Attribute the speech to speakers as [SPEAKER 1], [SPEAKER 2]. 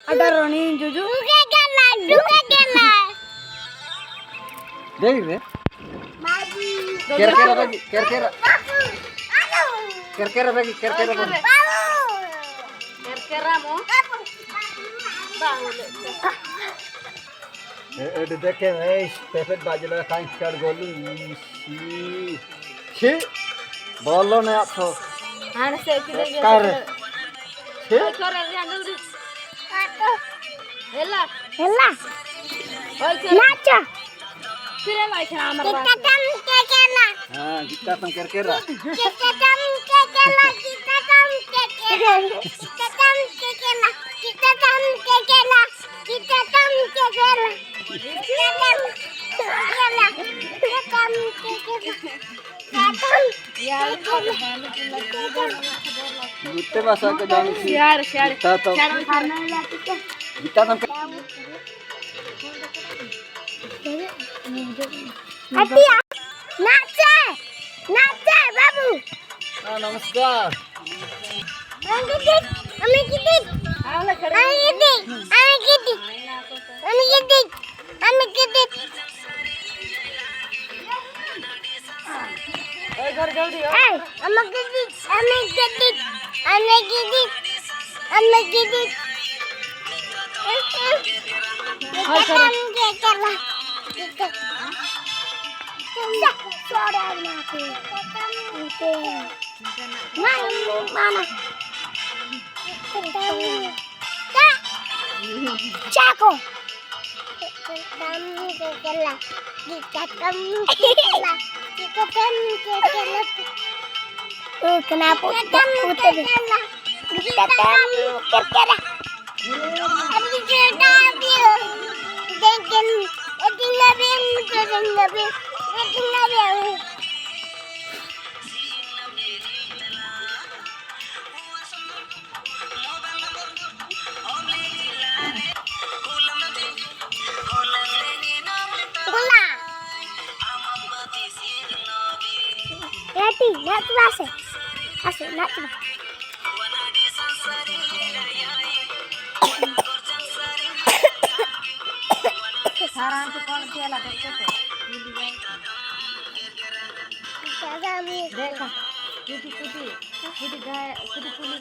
[SPEAKER 1] ada Roni Juju.
[SPEAKER 2] Duga gela.
[SPEAKER 3] देख रे
[SPEAKER 2] Babu.
[SPEAKER 3] केर बगी केर
[SPEAKER 2] Babu. Aduh.
[SPEAKER 3] बगी
[SPEAKER 2] Babu.
[SPEAKER 1] Keramo.
[SPEAKER 2] Babu.
[SPEAKER 3] এডি দেখে এই পেপেট বাজলা কাইন্স কার গলু ইসি ছি বললো না আছো
[SPEAKER 1] Ana se kide ge.
[SPEAKER 3] কার ছি
[SPEAKER 1] Kore ge andal di.
[SPEAKER 2] Aduh.
[SPEAKER 1] Hela.
[SPEAKER 2] Hela.
[SPEAKER 1] Oi kore.
[SPEAKER 2] Nacha.
[SPEAKER 1] Kire lai khana amar
[SPEAKER 2] Kita
[SPEAKER 1] baat.
[SPEAKER 2] tam kekela.
[SPEAKER 3] হ্যাঁ গিটা তম কের
[SPEAKER 2] Kita tam kekela. Kita tam kekela. Kita tam kekela. Kita tam kekela. Kita tam kekela. Kita tam kekela. Kita tam kekela.
[SPEAKER 1] Yaar.
[SPEAKER 3] গুতে ভাষা কে জানি
[SPEAKER 1] Share share.
[SPEAKER 3] গিটা তো
[SPEAKER 1] Share khana.
[SPEAKER 3] গিটা তম
[SPEAKER 2] Atia. Nacha. Nacha babu.
[SPEAKER 3] নমস্কার
[SPEAKER 2] Ami kidik. Ami kidik.
[SPEAKER 1] Avla khade.
[SPEAKER 2] Ami kidik. Ami kidik. Ami kidik. Ami kidik.
[SPEAKER 1] Oi ghar jaldi.
[SPEAKER 2] Hey, ami kidik. Ami kidik. Ami kidik. Ami kidik. Kita tam kekela. Kita. Sorry aku. Mana? Cako. Kita kekela. Kita kekela. Kita kekela. Kenapa kita kekela? Kita kekela. Abi kita dia. Dengan nabi. Gula. Hati, nak tu asal. Asal nak tu.
[SPEAKER 1] Saran to kon kela dekho to.
[SPEAKER 2] Jangan.
[SPEAKER 1] Dekha. Kuti kuti. Kuti gaya. Kuti puli.